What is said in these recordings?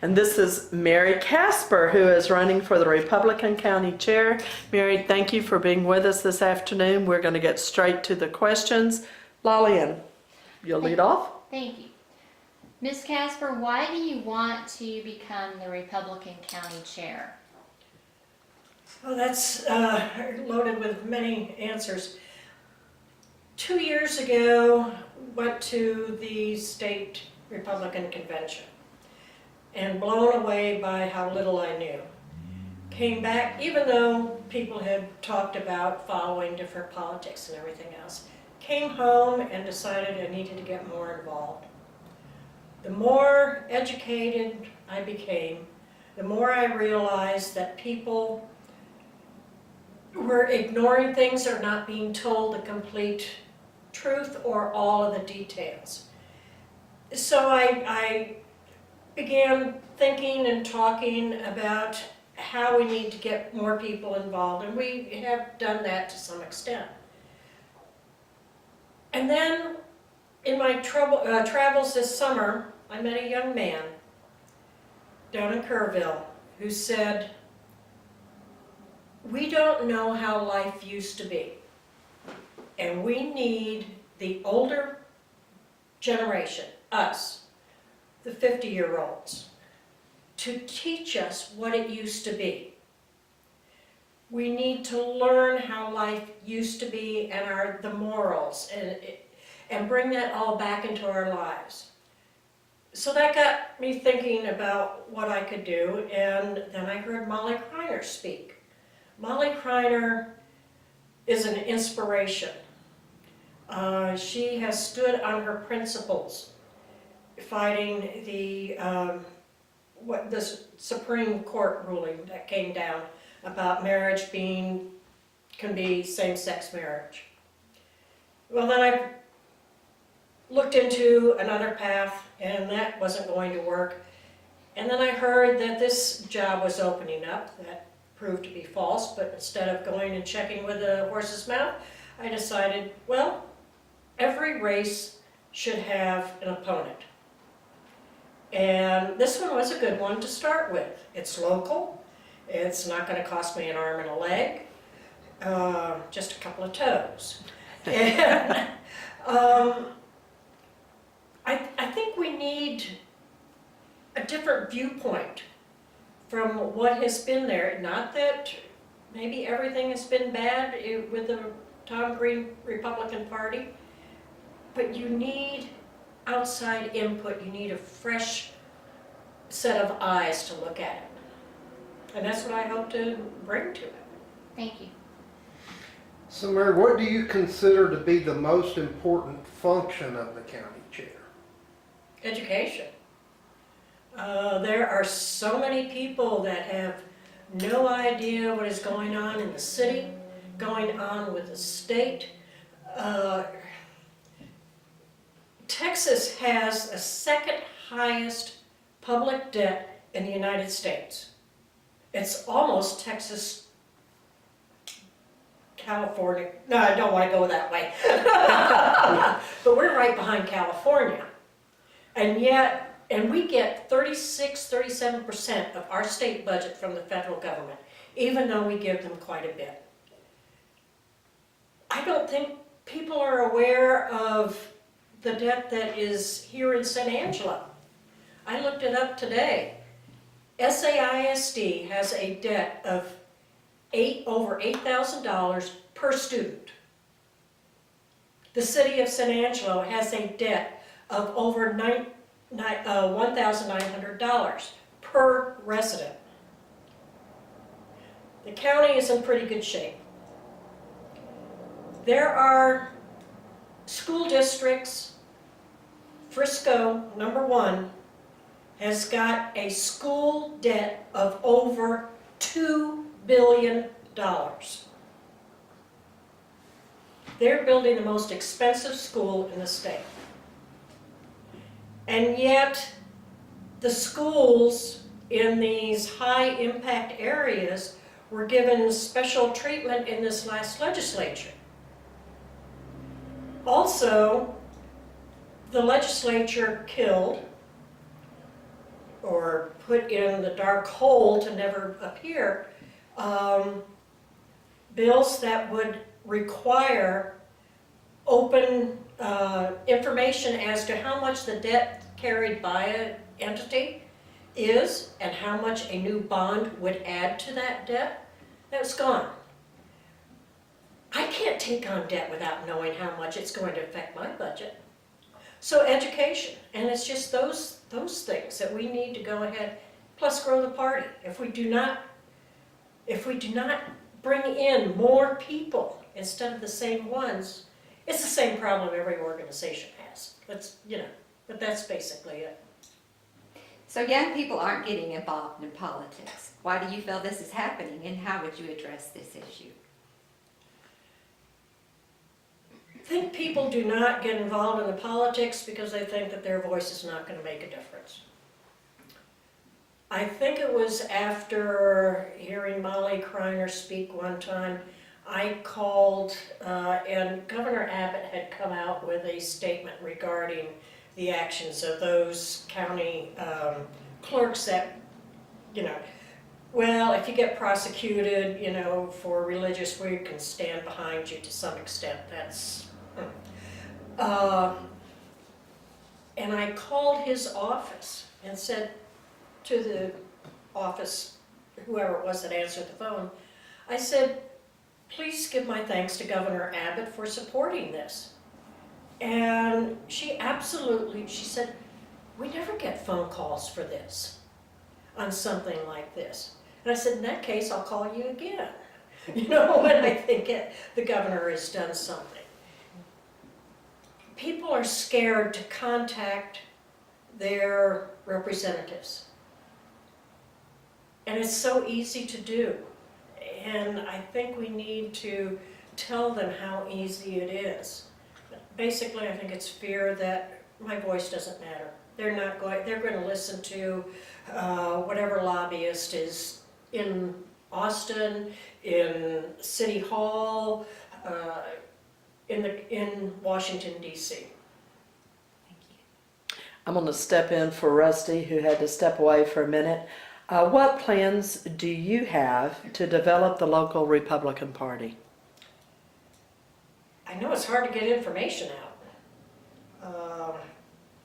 And this is Mary Casper, who is running for the Republican County Chair. Mary, thank you for being with us this afternoon. We're going to get straight to the questions. Lillian, you'll lead off. Thank you. Ms. Casper, why do you want to become the Republican County Chair? Well, that's loaded with many answers. 2 years ago, went to the state Republican convention and blown away by how little I knew. Came back, even though people had talked about following different politics and everything else, came home and decided I needed to get more involved. The more educated I became, the more I realized that people were ignoring things or not being told the complete truth or all of the details. So I began thinking and talking about how we need to get more people involved, and we have done that to some extent. And then in my travels this summer, I met a young man down in Kerrville who said, "We don't know how life used to be, and we need the older generation, us, the 50-year-olds, to teach us what it used to be. We need to learn how life used to be and the morals and bring that all back into our lives." So that got me thinking about what I could do, and then I heard Molly Kreiner speak. Molly Kreiner is an inspiration. She has stood on her principles, fighting the Supreme Court ruling that came down about marriage can be same-sex marriage. Well, then I looked into another path, and that wasn't going to work. And then I heard that this job was opening up. That proved to be false, but instead of going and checking with the horse's mouth, I decided, well, every race should have an opponent. And this one was a good one to start with. It's local. It's not going to cost me an arm and a leg, just a couple of toes. And I think we need a different viewpoint from what has been there. Not that maybe everything has been bad with the Tom Green Republican Party, but you need outside input. You need a fresh set of eyes to look at it. And that's what I hope to bring to it. Thank you. So Mary, what do you consider to be the most important function of the county chair? Education. There are so many people that have no idea what is going on in the city, going on with the state. Texas has the second highest public debt in the United States. It's almost Texas, California. No, I don't want to go that way. But we're right behind California. And we get 36–37% of our state budget from the federal government, even though we give them quite a bit. I don't think people are aware of the debt that is here in San Angelo. I looked it up today. SAISD has a debt of over $8,000 per student. The city of San Angelo has a debt of over $1,900 per resident. The county is in pretty good shape. There are school districts. Frisco, #1, has got a school debt of over $2 billion. They're building the most expensive school in the state. And yet, the schools in these high-impact areas were given special treatment in this last legislature. Also, the legislature killed or put in the dark hole to never appear, bills that would require open information as to how much the debt carried by an entity is and how much a new bond would add to that debt, that's gone. I can't take on debt without knowing how much it's going to affect my budget. So education, and it's just those things that we need to go ahead, plus grow the party. If we do not bring in more people instead of the same ones, it's the same problem every organization has. But that's basically it. So young people aren't getting involved in politics. Why do you feel this is happening, and how would you address this issue? I think people do not get involved in the politics because they think that their voice is not going to make a difference. I think it was after hearing Molly Kreiner speak one time, I called, and Governor Abbott had come out with a statement regarding the actions of those county clerks that, well, if you get prosecuted, for religious, we can stand behind you to some extent. That's, and I called his office and said to the office, whoever it was that answered the phone, I said, please give my thanks to Governor Abbott for supporting this. And she said, we never get phone calls for this, on something like this. And I said, in that case, I'll call you again. When I think the governor has done something. People are scared to contact their representatives. And it's so easy to do. And I think we need to tell them how easy it is. Basically, I think it's fear that my voice doesn't matter. They're going to listen to whatever lobbyist is in Austin, in City Hall, in Washington, D.C. Thank you. I'm going to step in for Rusty, who had to step away for a minute. What plans do you have to develop the local Republican Party? I know it's hard to get information out.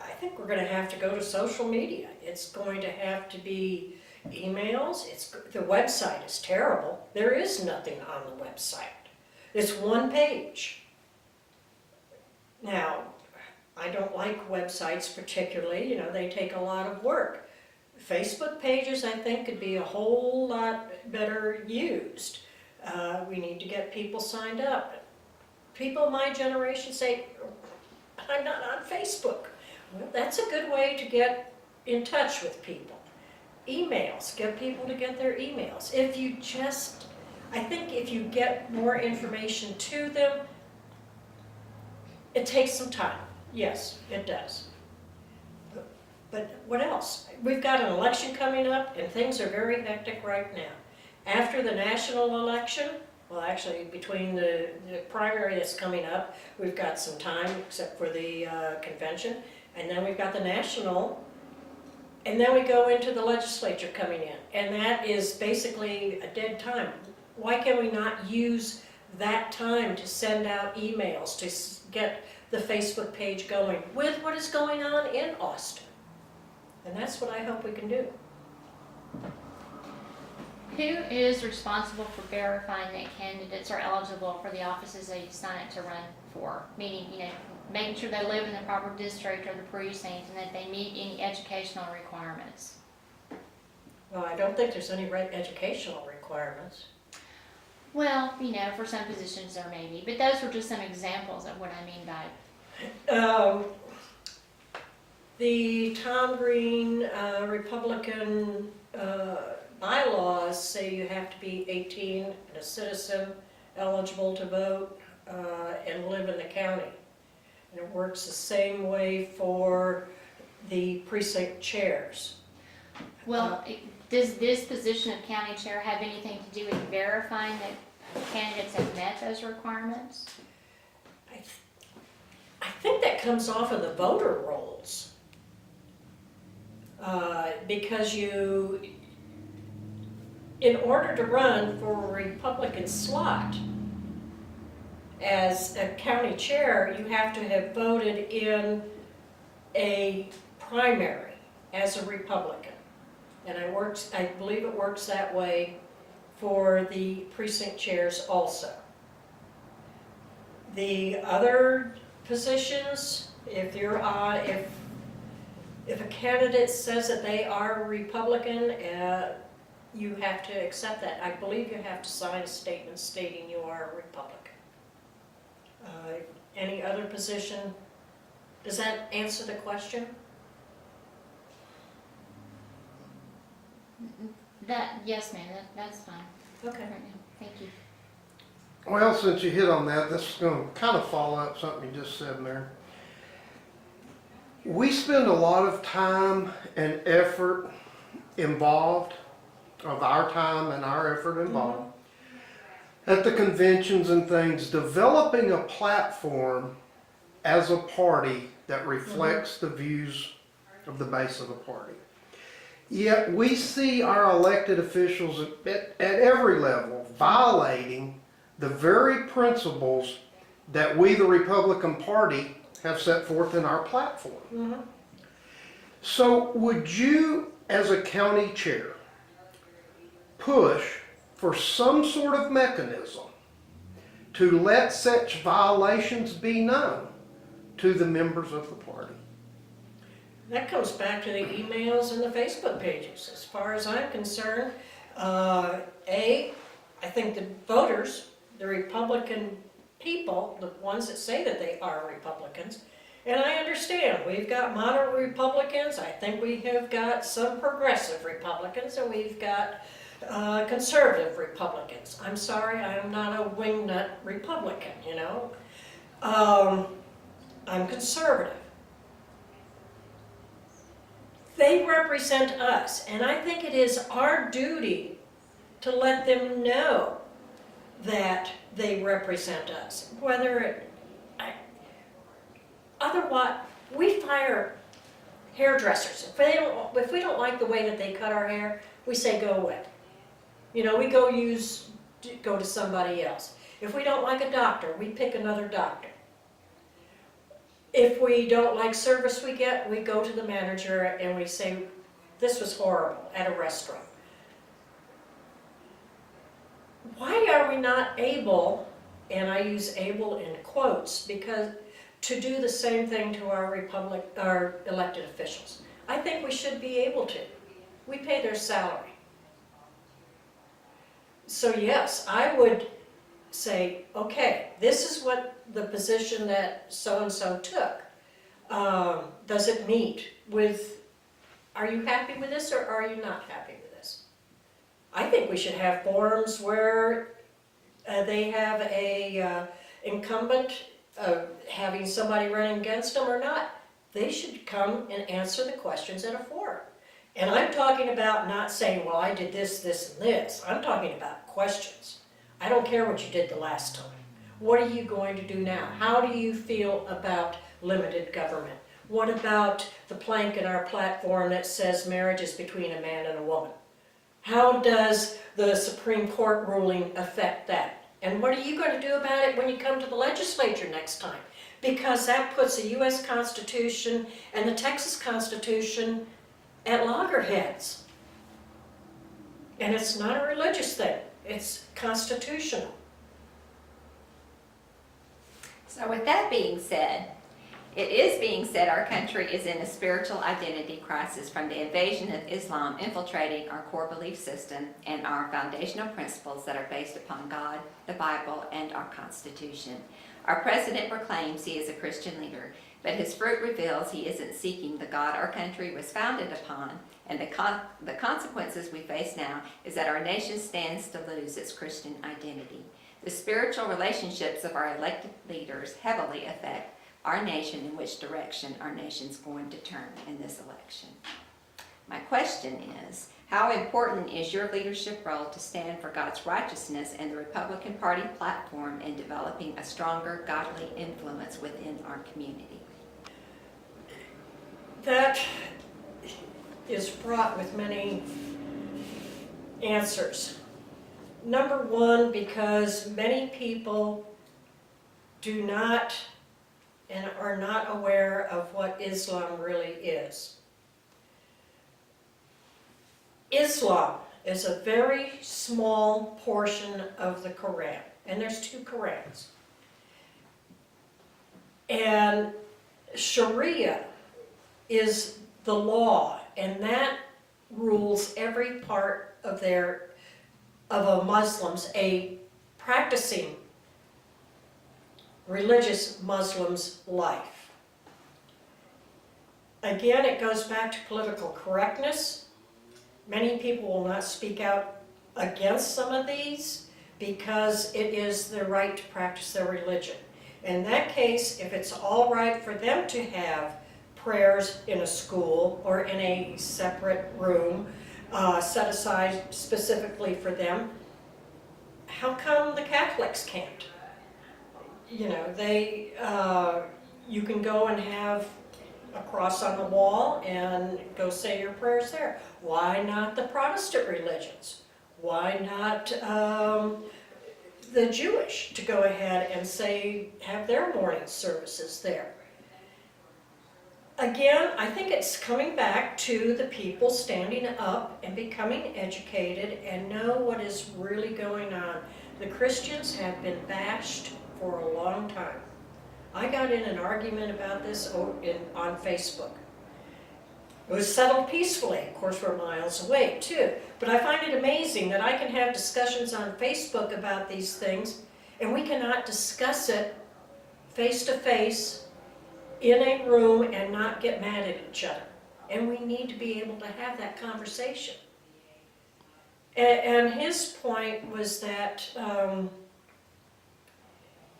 I think we're going to have to go to social media. It's going to have to be emails. The website is terrible. There is nothing on the website. It's one page. Now, I don't like websites particularly. They take a lot of work. Facebook pages, I think, could be a whole lot better used. We need to get people signed up. People my generation say, I'm not on Facebook. Well, that's a good way to get in touch with people. Emails, get people to get their emails. I think if you get more information to them, it takes some time. Yes, it does. But what else? We've got an election coming up, and things are very hectic right now. After the national election, well, actually, between the primary that's coming up, we've got some time, except for the convention, and then we've got the national, and then we go into the legislature coming in, and that is basically a dead time. Why can we not use that time to send out emails, to get the Facebook page going with what is going on in Austin? And that's what I hope we can do. Who is responsible for verifying that candidates are eligible for the offices they decide to run for? Meaning, making sure they live in the proper district or the precinct and that they meet any educational requirements. Well, I don't think there's any educational requirements. Well, for some positions there may be, but those were just some examples of what I mean by. The Tom Green Republican bylaws say you have to be 18 and a citizen, eligible to vote, and live in the county. And it works the same way for the precinct chairs. Well, does this position of county chair have anything to do with verifying that candidates have met those requirements? I think that comes off of the voter rolls. Because in order to run for a Republican slot as a county chair, you have to have voted in a primary as a Republican. And I believe it works that way for the precinct chairs also. The other positions, if a candidate says that they are a Republican, you have to accept that. I believe you have to sign a statement stating you are a Republican. Any other position? Does that answer the question? Yes, ma'am, that's fine Okay. right now. Thank you. Well, since you hit on that, this is going to kind of follow up something you just said there. We spend a lot of time and effort involved, of our time and our effort involved, at the conventions and things, developing a platform as a party that reflects the views of the base of the party. Yet we see our elected officials at every level violating the very principles that we, the Republican Party, have set forth in our platform. So would you, as a county chair, push for some sort of mechanism to let such violations be known to the members of the party? That comes back to the emails and the Facebook pages. As far as I'm concerned, I think the voters, the Republican people, the ones that say that they are Republicans, and I understand, we've got moderate Republicans, I think we have got some progressive Republicans, and we've got conservative Republicans. I'm sorry, I'm not a wingnut Republican, you know. I'm conservative. They represent us, and I think it is our duty to let them know that they represent us. Otherwise, we fire hairdressers. If we don't like the way that they cut our hair, we say go away. You know, we go to somebody else. If we don't like a doctor, we pick another doctor. If we don't like service we get, we go to the manager and we say, this was horrible at a restaurant. Why are we not able, and I use able in quotes, because to do the same thing to our elected officials? I think we should be able to. We pay their salary. So yes, I would say, okay, this is what the position that so-and-so took. Does it meet with, are you happy with this or are you not happy with this? I think we should have forums where they have a incumbent having somebody running against them or not. They should come and answer the questions at a forum. And I'm talking about not saying, well, I did this, this, and this. I'm talking about questions. I don't care what you did the last time. What are you going to do now? How do you feel about limited government? What about the plank in our platform that says marriage is between a man and a woman? How does the Supreme Court ruling affect that? And what are you going to do about it when you come to the legislature next time? Because that puts the U.S. Constitution and the Texas Constitution at loggerheads. And it's not a religious thing. It's constitutional. So with that being said, it is being said our country is in a spiritual identity crisis from the invasion of Islam infiltrating our core belief system and our foundational principles that are based upon God, the Bible, and our Constitution. Our president proclaims he is a Christian leader, but his fruit reveals he isn't seeking the God our country was founded upon, and the consequences we face now is that our nation stands to lose its Christian identity. The spiritual relationships of our elected leaders heavily affect our nation and which direction our nation's going to turn in this election. My question is, how important is your leadership role to stand for God's righteousness and the Republican Party platform in developing a stronger godly influence within our community? That is fraught with many answers. Number one, because many people do not and are not aware of what Islam really is. Islam is a very small portion of the Quran, and there's 2 Qurans. And Sharia is the law, and that rules every part of a Muslim's, a practicing religious Muslim's life. Again, it goes back to political correctness. Many people will not speak out against some of these because it is their right to practice their religion. In that case, if it's all right for them to have prayers in a school or in a separate room set aside specifically for them, how come the Catholics can't? You know, you can go and have a cross on the wall and go say your prayers there. Why not the Protestant religions? Why not the Jewish to go ahead and have their morning services there? Again, I think it's coming back to the people standing up and becoming educated and know what is really going on. The Christians have been bashed for a long time. I got in an argument about this on Facebook. It was settled peacefully. Of course, we're miles away too. But I find it amazing that I can have discussions on Facebook about these things, and we cannot discuss it face to face in a room and not get mad at each other. And we need to be able to have that conversation. And his point was that,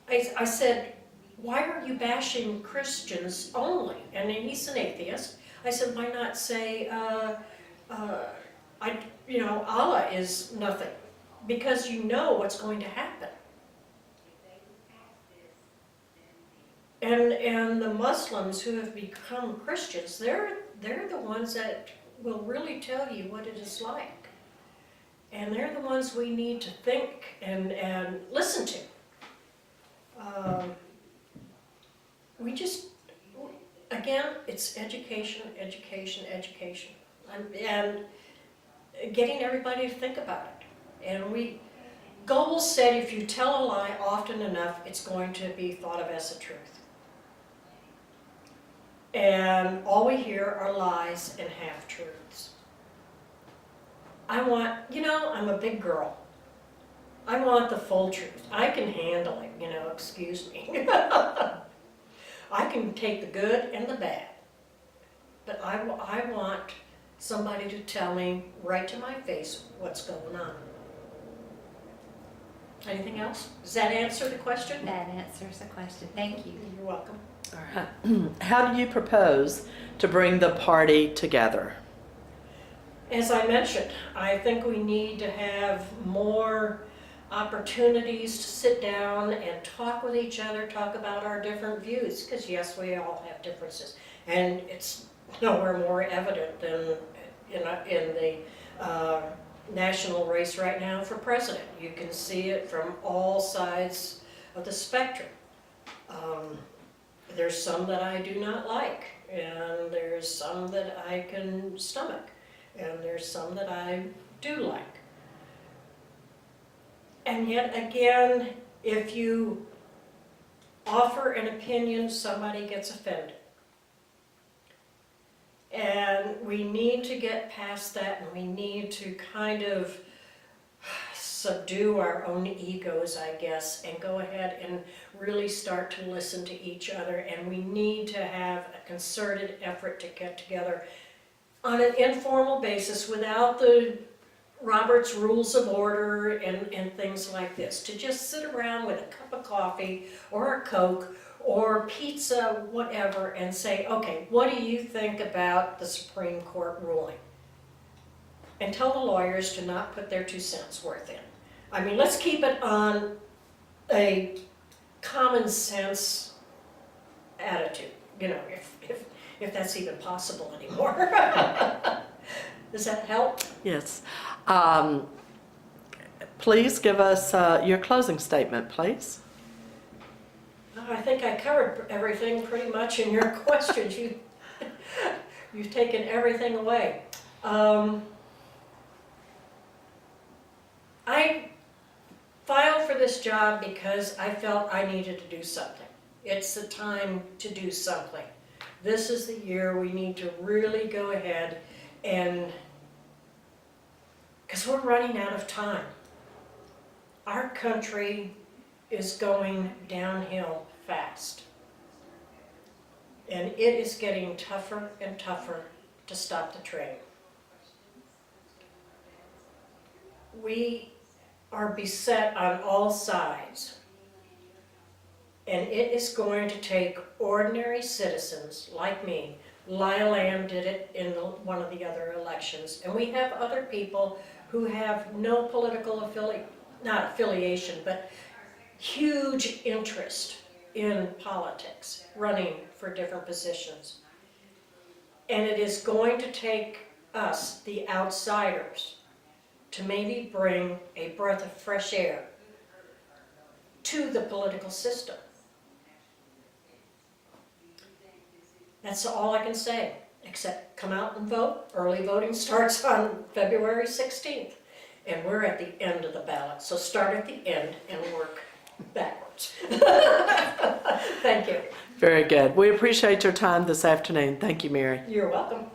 I said, why are you bashing Christians only? And then he's an atheist. I said, why not say, Allah is nothing? Because you know what's going to happen. And the Muslims who have become Christians, they're the ones that will really tell you what it is like. And they're the ones we need to think and listen to. Again, it's education, education, education. And getting everybody to think about it. And Goebbels said if you tell a lie often enough, it's going to be thought of as a truth. And all we hear are lies and half-truths. I'm a big girl. I want the full truth. I can handle it, excuse me. I can take the good and the bad. But I want somebody to tell me right to my face what's going on. Anything else? Does that answer the question? That answers the question. Thank you. You're welcome. All right. How do you propose to bring the party together? As I mentioned, I think we need to have more opportunities to sit down and talk with each other, talk about our different views, because yes, we all have differences. And it's nowhere more evident than in the national race right now for president. You can see it from all sides of the spectrum. There's some that I do not like, and there's some that I can stomach, and there's some that I do like. And yet again, if you offer an opinion, somebody gets offended. And we need to get past that, and we need to kind of subdue our own egos, I guess, and go ahead and really start to listen to each other. And we need to have a concerted effort to get together on an informal basis without the Robert's Rules of Order and things like this. To just sit around with a cup of coffee or a Coke or pizza, whatever, and say, okay, what do you think about the Supreme Court ruling? And tell the lawyers to not put their 2 cents worth in. I mean, let's keep it on a common sense attitude, if that's even possible anymore. Does that help? Yes. Please give us your closing statement, please. Oh, I think I covered everything pretty much in your questions. You've taken everything away. I filed for this job because I felt I needed to do something. It's the time to do something. This is the year we need to really go ahead and, because we're running out of time. Our country is going downhill fast. And it is getting tougher and tougher to stop the train. We are beset on all sides. And it is going to take ordinary citizens like me. Lyle Lamb did it in one of the other elections. And we have other people who have no political not affiliation, but huge interest in politics, running for different positions. And it is going to take us, the outsiders, to maybe bring a breath of fresh air to the political system. That's all I can say, except come out and vote. Early voting starts on February 16th, and we're at the end of the ballot. So start at the end and work backwards. Thank you. Very good. We appreciate your time this afternoon. Thank you, Mary. You're welcome.